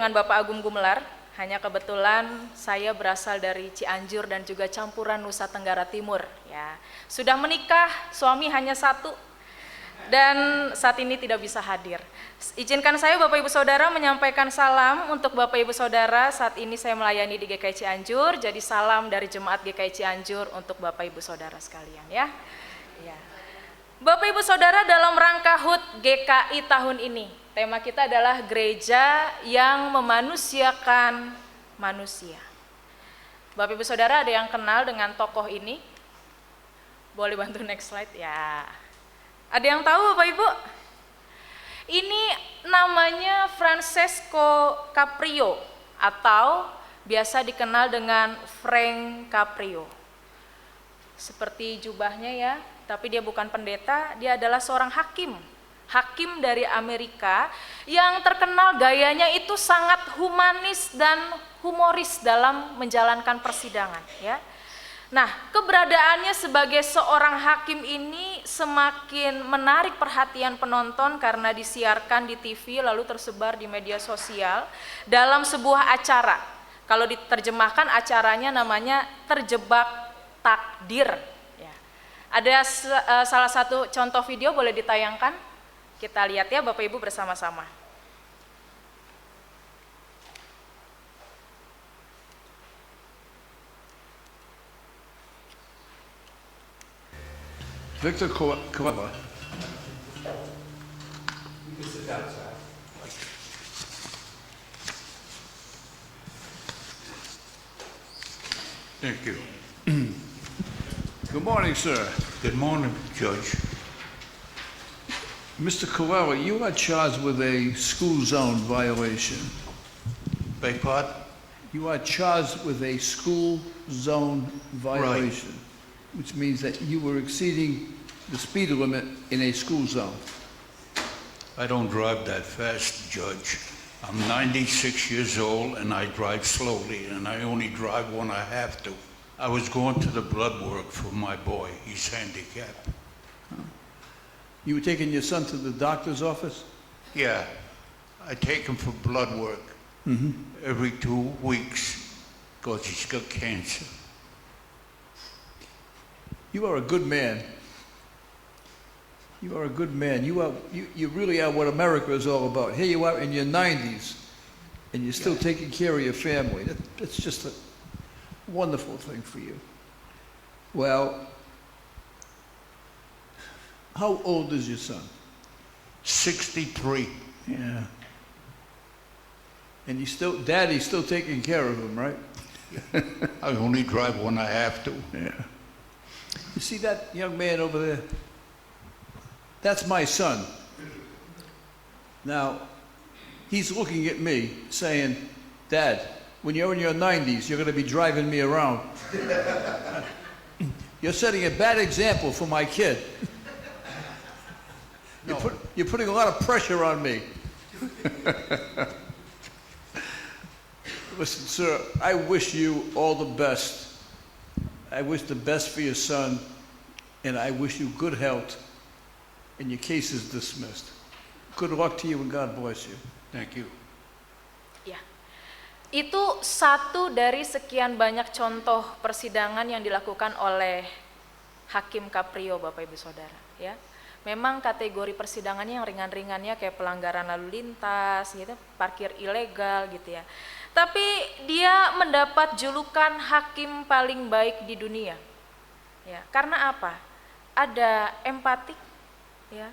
Dengan Bapak Agung Gumelar, hanya kebetulan saya berasal dari Cianjur dan juga campuran Nusa Tenggara Timur. Ya, sudah menikah, suami hanya satu, dan saat ini tidak bisa hadir. Izinkan saya Bapak Ibu Saudara menyampaikan salam untuk Bapak Ibu Saudara. Saat ini saya melayani di GKI Cianjur, jadi salam dari Jemaat GKI Cianjur untuk Bapak Ibu Saudara sekalian ya. Ya. Bapak Ibu Saudara, dalam rangka HUT GKI tahun ini, tema kita adalah gereja yang memanusiakan manusia. Bapak Ibu Saudara, ada yang kenal dengan tokoh ini? Boleh bantu next slide ya. Ada yang tahu Bapak Ibu? Ini namanya Francesco Caprio atau biasa dikenal dengan Frank Caprio. Seperti jubahnya ya, tapi dia bukan pendeta, dia adalah seorang hakim dari Amerika yang terkenal gayanya itu sangat humanis dan humoris dalam menjalankan persidangan ya. Nah, keberadaannya sebagai seorang hakim ini semakin menarik perhatian penonton karena disiarkan di TV lalu tersebar di media sosial dalam sebuah acara. Kalau diterjemahkan acaranya namanya Terjebak Takdir ya. Ada salah satu contoh video, boleh ditayangkan? Kita lihat ya Bapak Ibu bersama-sama. Victor Koala. Thank you. Good morning, sir. Good morning, Judge. Mr. Koala, you are charged with a school zone violation. Beg pardon? You are charged with a school zone violation, which means that you were exceeding the speed limit in a school zone. I don't drive that fast, Judge. I'm 96 years old and I drive slowly, and I only drive when I have to. I was going to the blood work for my boy. He's handicapped. You were taking your son to the doctor's office? Yeah, I take him for blood work every 2 weeks because he's got cancer. You are a good man. You are a good man. You really are what America is all about. Here you are in your 90s, and you're still taking care of your family. That's just a wonderful thing for you. Well, how old is your son? 63. Yeah. And Daddy's still taking care of him, right? I only drive when I have to. Yeah. You see that young man over there? That's my son. Now, he's looking at me saying, Dad, when you're in your 90s, you're going to be driving me around. You're setting a bad example for my kid. You're putting a lot of pressure on me. Listen, sir, I wish you all the best. I wish the best for your son, and I wish you good health, and your case is dismissed. Good luck to you, and God bless you. Thank you. Ya. Itu satu dari sekian banyak contoh persidangan yang dilakukan oleh Hakim Caprio, Bapak Ibu Saudara ya. Memang kategori persidangannya yang ringan-ringannya kayak pelanggaran lalu lintas gitu, parkir ilegal gitu ya. Tapi dia mendapat julukan hakim paling baik di dunia. Ya, karena apa? Ada empati ya.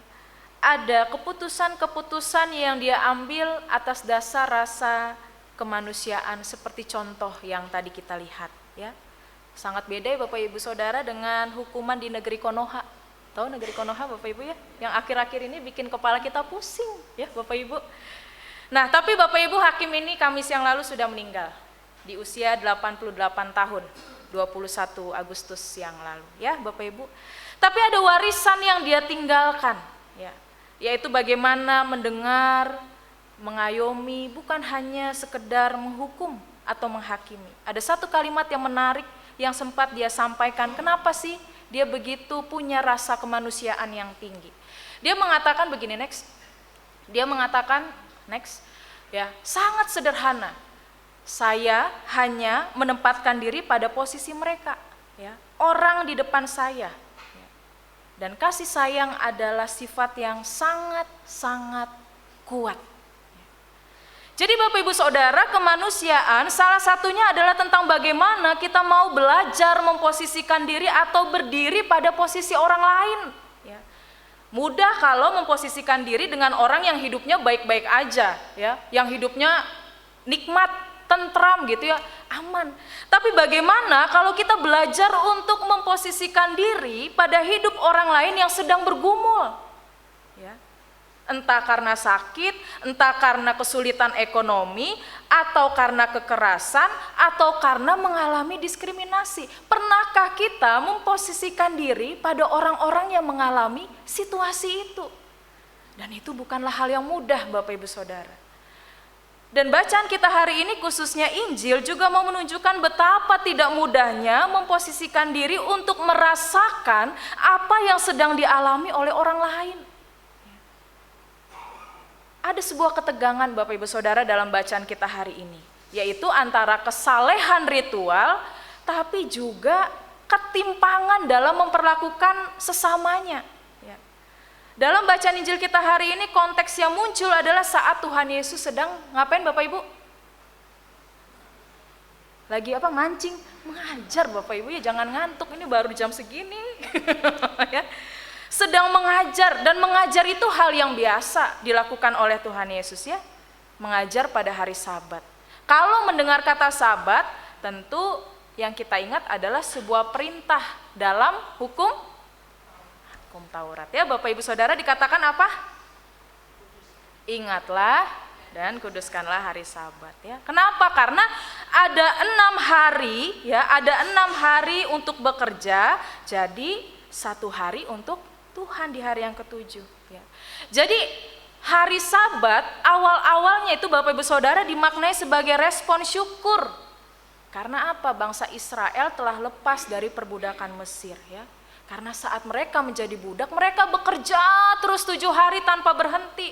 Ada keputusan-keputusan yang dia ambil atas dasar rasa kemanusiaan seperti contoh yang tadi kita lihat ya. Sangat beda ya Bapak Ibu Saudara dengan hukuman di negeri Konoha. Tahu negeri Konoha Bapak Ibu ya, yang akhir-akhir ini bikin kepala kita pusing ya Bapak Ibu. Nah, tapi Bapak Ibu hakim ini Kamis yang lalu sudah meninggal di usia 88 tahun, 21 Agustus yang lalu ya Bapak Ibu. Tapi ada warisan yang dia tinggalkan ya, yaitu bagaimana mendengar, mengayomi, bukan hanya sekedar menghukum atau menghakimi. Ada satu kalimat yang menarik yang sempat dia sampaikan, kenapa sih dia begitu punya rasa kemanusiaan yang tinggi. Dia mengatakan begini, next. Ya, sangat sederhana. Saya hanya menempatkan diri pada posisi mereka, ya. Orang di depan saya. Ya. Dan kasih sayang adalah sifat yang sangat-sangat kuat. Jadi Bapak Ibu Saudara, kemanusiaan salah satunya adalah tentang bagaimana kita mau belajar memposisikan diri atau berdiri pada posisi orang lain. Ya. Mudah kalau memposisikan diri dengan orang yang hidupnya baik-baik aja, ya, yang hidupnya nikmat, tentram gitu ya, aman. Tapi bagaimana kalau kita belajar untuk memposisikan diri pada hidup orang lain yang sedang bergumul, ya? Entah karena sakit, entah karena kesulitan ekonomi, atau karena kekerasan, atau karena mengalami diskriminasi. Pernahkah kita memposisikan diri pada orang-orang yang mengalami situasi itu? Dan itu bukanlah hal yang mudah, Bapak Ibu Saudara. Dan bacaan kita hari ini khususnya Injil juga mau menunjukkan betapa tidak mudahnya memposisikan diri untuk merasakan apa yang sedang dialami oleh orang lain. Ada sebuah ketegangan Bapak Ibu Saudara dalam bacaan kita hari ini, yaitu antara kesalehan ritual tapi juga ketimpangan dalam memperlakukan sesamanya. Ya. Dalam bacaan Injil kita hari ini konteks yang muncul adalah saat Tuhan Yesus sedang ngapain Bapak Ibu? Lagi apa? Mancing, mengajar Bapak Ibu, ya jangan ngantuk, ini baru jam segini. Ya. Sedang mengajar, dan mengajar itu hal yang biasa dilakukan oleh Tuhan Yesus, ya. Mengajar pada hari Sabat. Kalau mendengar kata Sabat, tentu yang kita ingat adalah sebuah perintah dalam hukum Taurat, ya. Bapak Ibu Saudara, dikatakan apa? Ingatlah dan kuduskanlah hari Sabat, ya. Kenapa? Karena ada 6 hari, ya, ada 6 hari untuk bekerja, jadi 1 hari untuk Tuhan di hari yang ke-7, ya. Jadi hari Sabat awal-awalnya itu Bapak Ibu Saudara dimaknai sebagai respon syukur. Karena apa? Bangsa Israel telah lepas dari perbudakan Mesir, ya. Karena saat mereka menjadi budak, mereka bekerja terus 7 hari tanpa berhenti.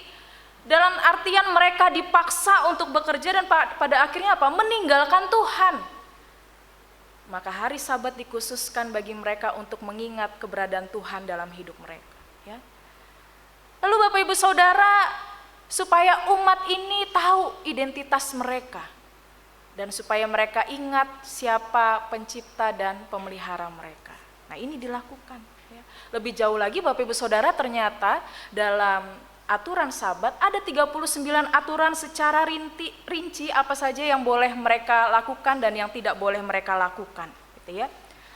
Dalam artian mereka dipaksa untuk bekerja dan pada akhirnya apa? Meninggalkan Tuhan. Maka hari Sabat dikhususkan bagi mereka untuk mengingat keberadaan Tuhan dalam hidup mereka, ya. Lalu Bapak Ibu Saudara, supaya umat ini tahu identitas mereka dan supaya mereka ingat siapa pencipta dan pemelihara mereka. Nah, ini dilakukan, ya. Lebih jauh lagi Bapak Ibu Saudara, ternyata dalam aturan Sabat ada 39 aturan secara rinci apa saja yang boleh mereka lakukan dan yang tidak boleh mereka lakukan, gitu ya.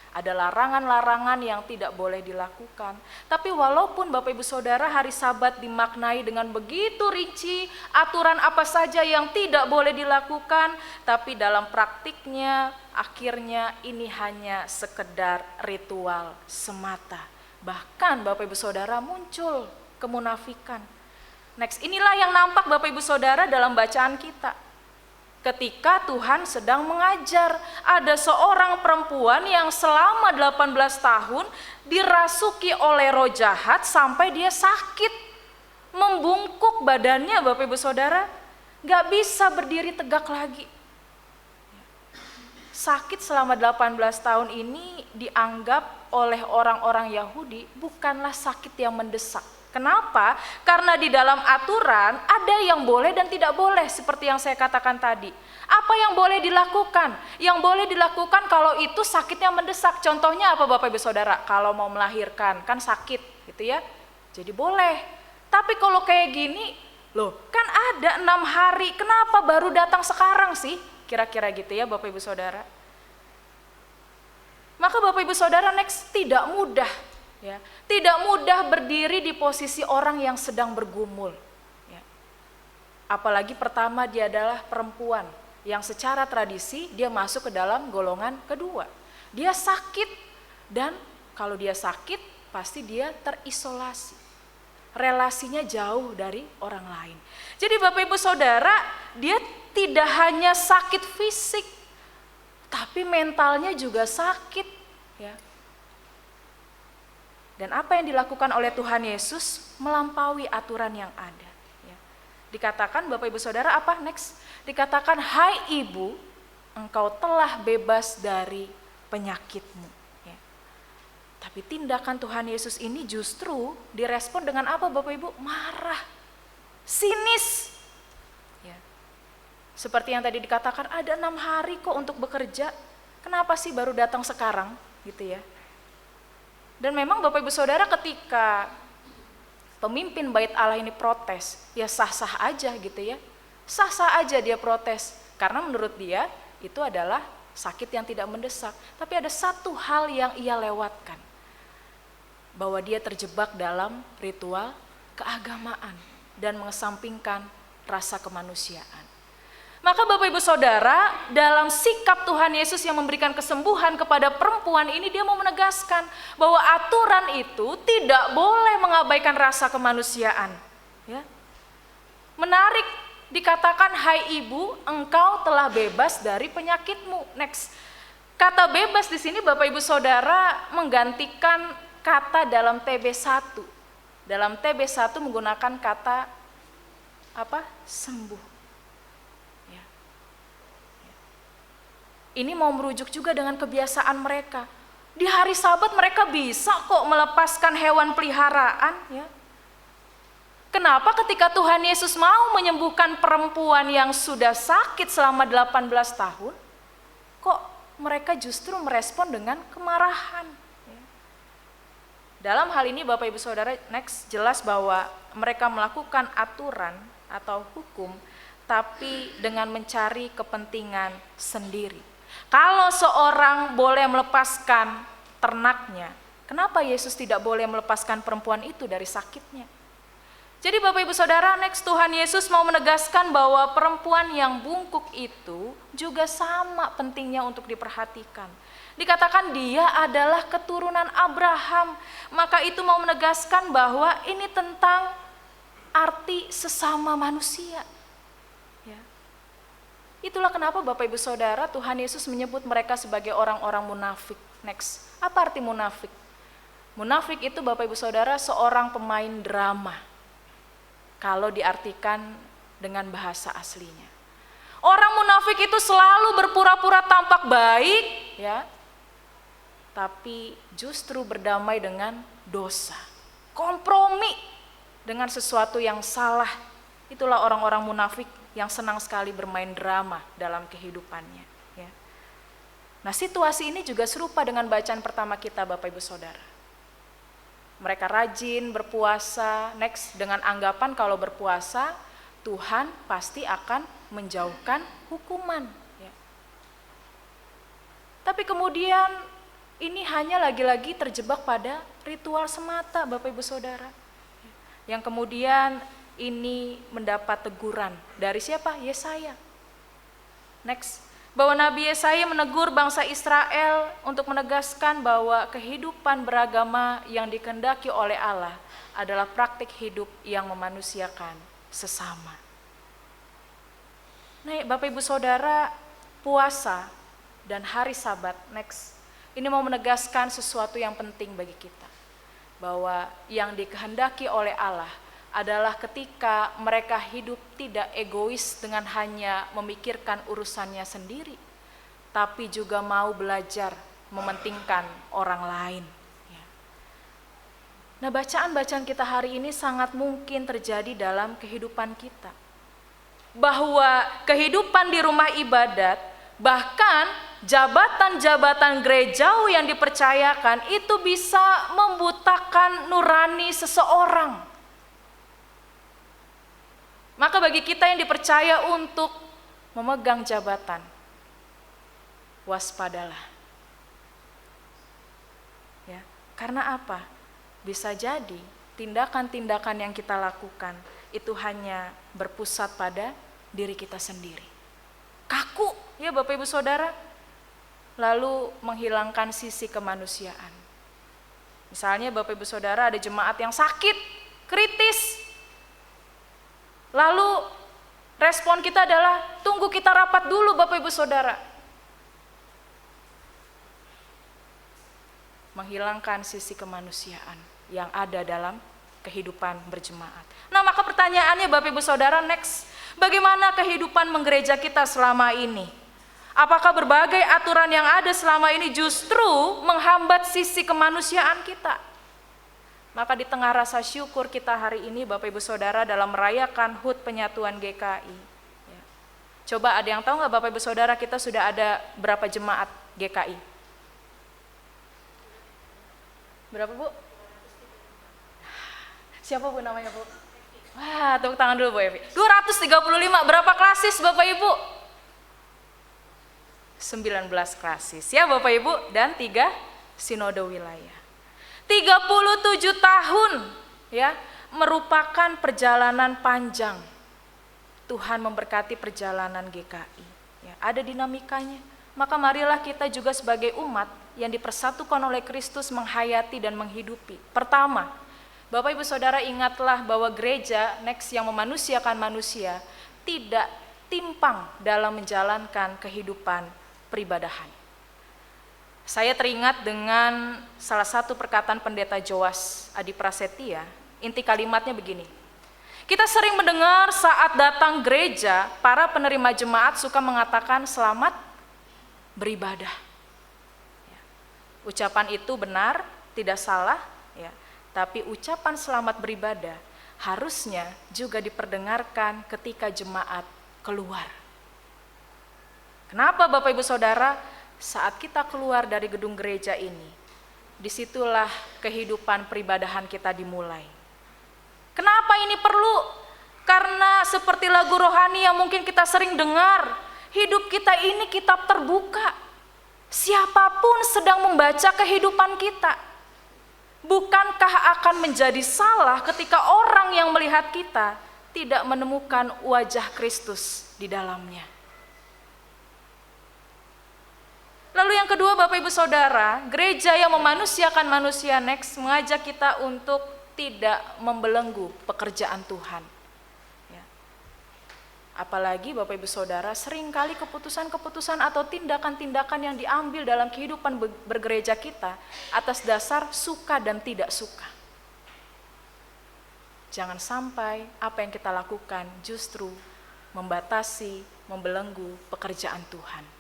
Ada larangan-larangan yang tidak boleh dilakukan. Tapi walaupun Bapak Ibu Saudara hari Sabat dimaknai dengan begitu rinci aturan apa saja yang tidak boleh dilakukan, tapi dalam praktiknya akhirnya ini hanya sekedar ritual semata. Bahkan Bapak Ibu Saudara muncul kemunafikan. Next, inilah yang nampak Bapak Ibu Saudara dalam bacaan kita. Ketika Tuhan sedang mengajar, ada seorang perempuan yang selama 18 tahun dirasuki oleh roh jahat sampai dia sakit. Membungkuk badannya Bapak Ibu Saudara, gak bisa berdiri tegak lagi. Sakit selama 18 tahun ini dianggap oleh orang-orang Yahudi bukanlah sakit yang mendesak. Kenapa? Karena di dalam aturan ada yang boleh dan tidak boleh, seperti yang saya katakan tadi. Apa yang boleh dilakukan? Yang boleh dilakukan kalau itu sakitnya mendesak. Contohnya apa Bapak Ibu Saudara? Kalau mau melahirkan kan sakit gitu ya. Jadi boleh. Tapi kalau kayak gini, loh kan ada 6 hari, kenapa baru datang sekarang sih? Kira-kira gitu ya Bapak Ibu Saudara. Maka Bapak Ibu Saudara, next, tidak mudah. Ya, tidak mudah berdiri di posisi orang yang sedang bergumul, ya. Apalagi pertama dia adalah perempuan yang secara tradisi dia masuk ke dalam golongan kedua. Dia sakit, dan kalau dia sakit pasti dia terisolasi. Relasinya jauh dari orang lain. Jadi Bapak Ibu Saudara, dia tidak hanya sakit fisik, tapi mentalnya juga sakit, ya. Dan apa yang dilakukan oleh Tuhan Yesus melampaui aturan yang ada, ya. Dikatakan Bapak Ibu Saudara apa next? Dikatakan, hai ibu, engkau telah bebas dari penyakitmu. Ya. Tapi tindakan Tuhan Yesus ini justru direspon dengan apa Bapak Ibu? Marah, sinis. Ya. Seperti yang tadi dikatakan, ada 6 hari kok untuk bekerja, kenapa sih baru datang sekarang? Gitu ya. Dan memang Bapak Ibu Saudara, ketika pemimpin bait Allah ini protes, ya sah-sah aja gitu ya. Sah-sah aja dia protes, karena menurut dia itu adalah sakit yang tidak mendesak. Tapi ada satu hal yang ia lewatkan, bahwa dia terjebak dalam ritual keagamaan dan mengesampingkan rasa kemanusiaan. Maka Bapak Ibu Saudara, dalam sikap Tuhan Yesus yang memberikan kesembuhan kepada perempuan ini, dia mau menegaskan bahwa aturan itu tidak boleh mengabaikan rasa kemanusiaan. Ya. Menarik, dikatakan, hai ibu, engkau telah bebas dari penyakitmu. Next, kata bebas di sini Bapak Ibu Saudara menggantikan kata dalam TB1. Dalam TB1 menggunakan kata apa? Sembuh. Ini mau merujuk juga dengan kebiasaan mereka. Di hari Sabat mereka bisa kok melepaskan hewan peliharaan. Ya. Kenapa ketika Tuhan Yesus mau menyembuhkan perempuan yang sudah sakit selama 18 tahun, kok mereka justru merespon dengan kemarahan? Ya. Dalam hal ini Bapak Ibu Saudara, next, jelas bahwa mereka melakukan aturan atau hukum, tapi dengan mencari kepentingan sendiri. Kalau seorang boleh melepaskan ternaknya, kenapa Yesus tidak boleh melepaskan perempuan itu dari sakitnya? Jadi Bapak Ibu Saudara, next, Tuhan Yesus mau menegaskan bahwa perempuan yang bungkuk itu juga sama pentingnya untuk diperhatikan. Dikatakan dia adalah keturunan Abraham, maka itu mau menegaskan bahwa ini tentang arti sesama manusia. Itulah kenapa Bapak Ibu Saudara, Tuhan Yesus menyebut mereka sebagai orang-orang munafik. Next, apa arti munafik? Munafik itu Bapak Ibu Saudara seorang pemain drama, kalau diartikan dengan bahasa aslinya. Orang munafik itu selalu berpura-pura tampak baik, ya, tapi justru berdamai dengan dosa, kompromi dengan sesuatu yang salah. Itulah orang-orang munafik yang senang sekali bermain drama dalam kehidupannya. Ya. Nah, situasi ini juga serupa dengan bacaan pertama kita Bapak Ibu Saudara. Mereka rajin berpuasa, next, dengan anggapan kalau berpuasa Tuhan pasti akan menjauhkan hukuman. Ya. Tapi kemudian ini hanya lagi-lagi terjebak pada ritual semata Bapak Ibu Saudara. Yang kemudian ini mendapat teguran dari siapa? Yesaya. Next, bahwa Nabi Yesaya menegur bangsa Israel untuk menegaskan bahwa kehidupan beragama yang dikehendaki oleh Allah adalah praktik hidup yang memanusiakan sesama. Nah, Bapak Ibu Saudara, puasa dan hari Sabat, next, ini mau menegaskan sesuatu yang penting bagi kita, bahwa yang dikehendaki oleh Allah adalah ketika mereka hidup tidak egois dengan hanya memikirkan urusannya sendiri, tapi juga mau belajar mementingkan orang lain. Nah, bacaan-bacaan kita hari ini sangat mungkin terjadi dalam kehidupan kita, bahwa kehidupan di rumah ibadat, bahkan jabatan-jabatan gerejawi yang dipercayakan itu bisa membutakan nurani seseorang. Maka bagi kita yang dipercaya untuk memegang jabatan, waspadalah. Ya, karena apa? Bisa jadi tindakan-tindakan yang kita lakukan itu hanya berpusat pada diri kita sendiri. Kaku, ya Bapak Ibu Saudara, lalu menghilangkan sisi kemanusiaan. Misalnya Bapak Ibu Saudara ada jemaat yang sakit, kritis, lalu respon kita adalah tunggu kita rapat dulu Bapak Ibu Saudara. Menghilangkan sisi kemanusiaan yang ada dalam kehidupan berjemaat. Nah, maka pertanyaannya Bapak Ibu Saudara, next, bagaimana kehidupan menggereja kita selama ini? Apakah berbagai aturan yang ada selama ini justru menghambat sisi kemanusiaan kita? Maka di tengah rasa syukur kita hari ini Bapak Ibu Saudara dalam merayakan HUT penyatuan GKI. Ya. Coba ada yang tahu nggak Bapak Ibu Saudara, kita sudah ada berapa jemaat GKI? Berapa Bu? Siapa Bu namanya Bu? Wah, tepuk tangan dulu Bu Evi. 235, berapa klasis Bapak Ibu? 19 klasis ya Bapak Ibu, dan 3 sinode wilayah. 37 tahun ya, merupakan perjalanan panjang. Tuhan memberkati perjalanan GKI. Ya, ada dinamikanya. Maka marilah kita juga sebagai umat yang dipersatukan oleh Kristus menghayati dan menghidupi. Pertama, Bapak Ibu Saudara ingatlah bahwa gereja next yang memanusiakan manusia tidak timpang dalam menjalankan kehidupan peribadahan. Saya teringat dengan salah satu perkataan Pendeta Joas Adi Prasetya. Inti kalimatnya begini. Kita sering mendengar saat datang gereja, para penerima jemaat suka mengatakan selamat beribadah. Ya. Ucapan itu benar, tidak salah, ya. Tapi ucapan selamat beribadah harusnya juga diperdengarkan ketika jemaat keluar. Kenapa Bapak Ibu Saudara? Saat kita keluar dari gedung gereja ini, disitulah kehidupan peribadahan kita dimulai. Kenapa ini perlu? Karena seperti lagu rohani yang mungkin kita sering dengar, hidup kita ini kitab terbuka. Siapapun sedang membaca kehidupan kita. Bukankah akan menjadi salah ketika orang yang melihat kita tidak menemukan wajah Kristus di dalamnya? Lalu yang kedua Bapak Ibu Saudara, gereja yang memanusiakan manusia next mengajak kita untuk tidak membelenggu pekerjaan Tuhan. Ya. Apalagi Bapak Ibu Saudara, seringkali keputusan-keputusan atau tindakan-tindakan yang diambil dalam kehidupan bergereja kita atas dasar suka dan tidak suka. Jangan sampai apa yang kita lakukan justru membatasi, membelenggu pekerjaan Tuhan.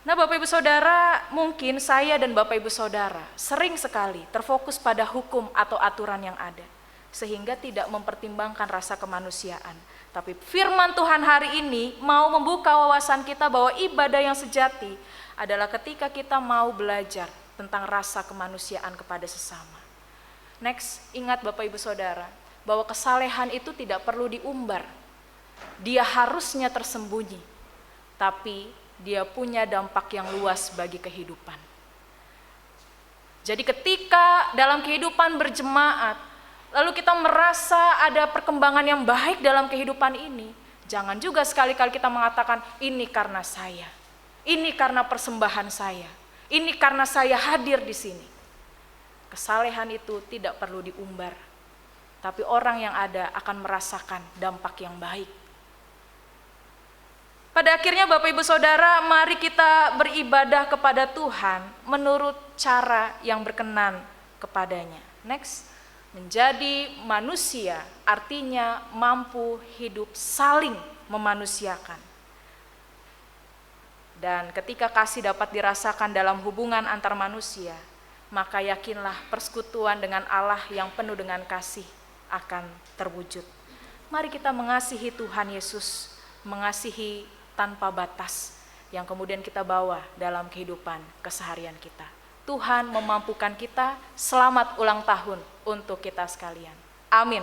Nah Bapak Ibu Saudara, mungkin saya dan Bapak Ibu Saudara sering sekali terfokus pada hukum atau aturan yang ada, sehingga tidak mempertimbangkan rasa kemanusiaan. Tapi firman Tuhan hari ini mau membuka wawasan kita bahwa ibadah yang sejati adalah ketika kita mau belajar tentang rasa kemanusiaan kepada sesama. Next, ingat Bapak Ibu Saudara, bahwa kesalehan itu tidak perlu diumbar. Dia harusnya tersembunyi, tapi dia punya dampak yang luas bagi kehidupan. Jadi ketika dalam kehidupan berjemaat, lalu kita merasa ada perkembangan yang baik dalam kehidupan ini, jangan juga sekali-kali kita mengatakan, ini karena saya, ini karena persembahan saya, ini karena saya hadir di sini. Kesalehan itu tidak perlu diumbar, tapi orang yang ada akan merasakan dampak yang baik. Pada akhirnya Bapak Ibu Saudara, mari kita beribadah kepada Tuhan menurut cara yang berkenan kepadanya. Next, menjadi manusia artinya mampu hidup saling memanusiakan. Dan ketika kasih dapat dirasakan dalam hubungan antar manusia, maka yakinlah persekutuan dengan Allah yang penuh dengan kasih akan terwujud. Mari kita mengasihi Tuhan Yesus, mengasihi tanpa batas yang kemudian kita bawa dalam kehidupan keseharian kita. Tuhan memampukan kita. Selamat ulang tahun untuk kita sekalian. Amin.